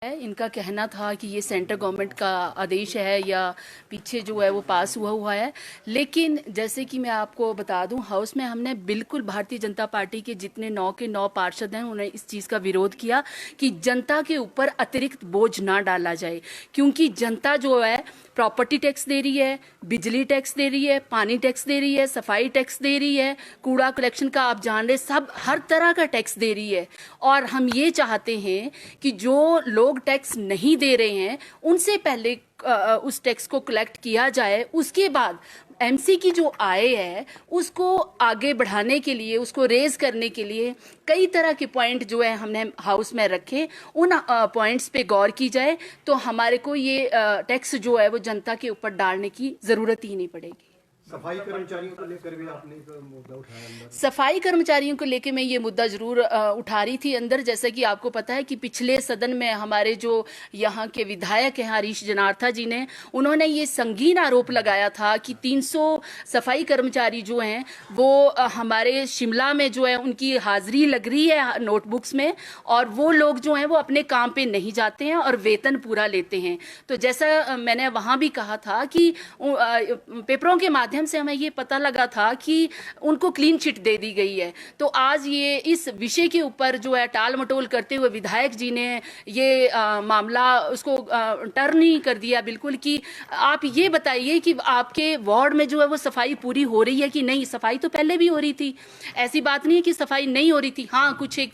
है, इनका कहना था कि ये सेंट्रल गवर्नमेंट का आदेश है या पीछे जो है वो पास हुआ है। लेकिन जैसे कि मैं आपको बता दूं, हाउस में हमने बिल्कुल भारतीय जनता पार्टी के जितने 9 के 9 पार्षद हैं उन्होंने इस चीज़ का विरोध किया कि जनता के ऊपर अतिरिक्त बोझ ना डाला जाए, क्योंकि जनता जो है प्रॉपर्टी टैक्स दे रही है, बिजली टैक्स दे रही है, पानी टैक्स दे रही है, सफाई टैक्स दे रही है, कूड़ा कलेक्शन का आप जान रहे, सब हर तरह का टैक्स दे रही है। और हम ये चाहते हैं कि जो लोग टैक्स नहीं दे रहे हैं उनसे पहले उस टैक्स को कलेक्ट किया जाए, उसके बाद एमसी की जो आय है उसको आगे बढ़ाने के लिए, उसको रेज करने के लिए कई तरह के पॉइंट जो है हमने हाउस में रखे, उन पॉइंट्स पे गौर की जाए तो हमारे को ये टैक्स जो है वो जनता के ऊपर डालने की ज़रूरत ही नहीं पड़ेगी। सफाई कर्मचारियों को लेकर भी आपने मुद्दा उठाया अंदर? सफाई कर्मचारियों को लेकर मैं ये मुद्दा जरूर उठा रही थी अंदर। जैसा कि आपको पता है कि पिछले सदन में हमारे जो यहाँ के विधायक हैं हरीश जनार्था जी ने, उन्होंने ये संगीन आरोप लगाया था कि 300 सफाई कर्मचारी जो हैं वो हमारे शिमला में जो है उनकी हाजिरी लग रही है नोटबुक्स में, और वो लोग जो हैं वो अपने काम पे नहीं जाते हैं और वेतन पूरा लेते हैं। तो जैसा मैंने वहाँ भी कहा था कि पेपरों के माध्यम से हमें ये पता लगा था कि उनको क्लीन चिट दे दी गई है। तो आज ये इस विषय के ऊपर जो है टाल मटोल करते हुए विधायक जी ने ये मामला उसको टर्न ही कर दिया बिल्कुल कि आप ये बताइए कि आपके वार्ड में जो है वो सफाई पूरी हो रही है कि नहीं। सफाई तो पहले भी हो रही थी, ऐसी बात नहीं है कि सफाई नहीं हो रही थी। हाँ, कुछ एक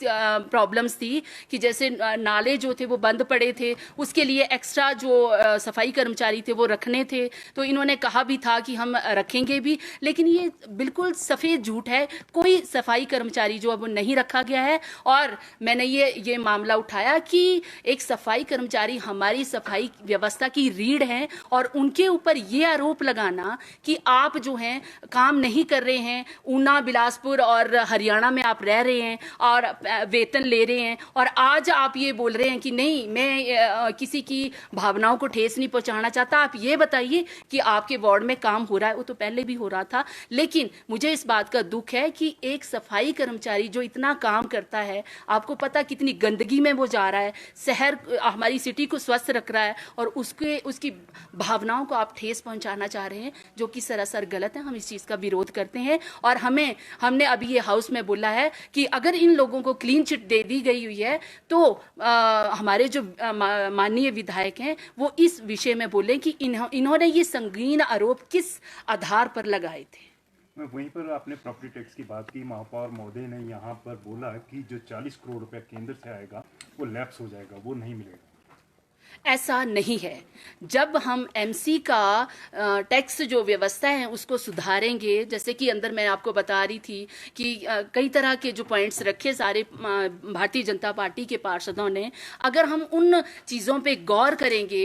प्रॉब्लम्स थी कि जैसे नाले जो थे वो बंद पड़े थे, उसके लिए एक्स्ट्रा जो सफाई कर्मचारी थे वो रखने थे। तो इन्होंने कहा भी था कि हम रखेंगे भी, लेकिन ये बिल्कुल सफेद झूठ है। कोई सफाई कर्मचारी जो है वो नहीं रखा गया है। और मैंने ये मामला उठाया कि एक सफाई कर्मचारी हमारी सफाई व्यवस्था की रीढ़ है और उनके ऊपर ये आरोप लगाना कि आप जो हैं काम नहीं कर रहे हैं, ऊना, बिलासपुर और हरियाणा में आप रह रहे हैं और वेतन ले रहे हैं, और आज आप ये बोल रहे हैं कि नहीं, मैं किसी की भावनाओं को ठेस नहीं पहुंचाना चाहता। आप ये बताइए कि आपके वार्ड में काम हो रहा है, वो तो पहले भी हो रहा था। लेकिन मुझे इस बात का दुख है कि एक सफाई कर्मचारी जो इतना काम करता है, आपको पता कितनी गंदगी में वो जा रहा है, शहर हमारी सिटी को स्वस्थ रख रहा है, और उसकी भावनाओं को आप ठेस पहुंचाना चाह रहे हैं, जो कि सरासर गलत है। हम इस चीज़ का विरोध करते हैं और हमने अभी ये हाउस में बोला है कि अगर इन लोगों को क्लीन चिट दे दी गई हुई है तो हमारे जो माननीय विधायक हैं वो इस विषय में बोलें कि इन्होंने ये संगीन आरोप किस आधार पर लगाए थे। वहीं पर आपने प्रॉपर्टी टैक्स की बात की। महापौर महोदय ने यहाँ पर बोला कि जो 40 करोड़ रुपया केंद्र से आएगा वो लैप्स हो जाएगा, वो नहीं मिलेगा। ऐसा नहीं है। जब हम एमसी का टैक्स जो व्यवस्था है उसको सुधारेंगे, जैसे कि अंदर मैं आपको बता रही थी कि कई तरह के जो पॉइंट्स रखे सारे भारतीय जनता पार्टी के पार्षदों ने, अगर हम उन चीज़ों पे गौर करेंगे,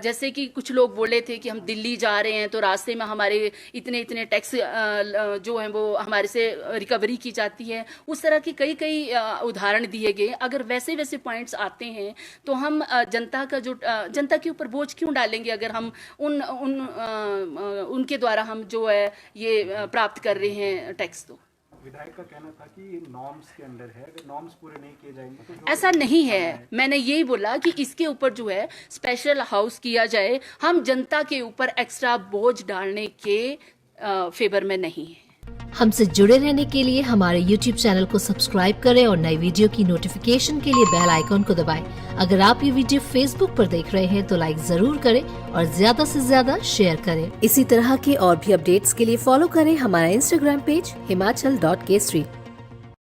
जैसे कि कुछ लोग बोले थे कि हम दिल्ली जा रहे हैं तो रास्ते में हमारे इतने इतने टैक्स जो हैं वो हमारे से रिकवरी की जाती है, उस तरह के कई उदाहरण दिए गए। अगर वैसे वैसे पॉइंट्स आते हैं तो हम जनता के ऊपर बोझ क्यों डालेंगे, अगर हम उनके द्वारा हम जो है ये प्राप्त कर रहे हैं टैक्स। तो विधायक का कहना था कि ये नॉर्म्स के अंदर है, अगर नॉर्म्स पूरे नहीं किए जाएंगे तो ऐसा नहीं है। मैंने यही बोला कि इसके ऊपर जो है स्पेशल हाउस किया जाए। हम जनता के ऊपर एक्स्ट्रा बोझ डालने के फेवर में नहीं है। हमसे जुड़े रहने के लिए हमारे YouTube चैनल को सब्सक्राइब करें और नई वीडियो की नोटिफिकेशन के लिए बेल आइकॉन को दबाएं। अगर आप ये वीडियो Facebook पर देख रहे हैं तो लाइक जरूर करें और ज्यादा से ज्यादा शेयर करें। इसी तरह के और भी अपडेट्स के लिए फॉलो करें हमारा Instagram पेज himachal.kesri।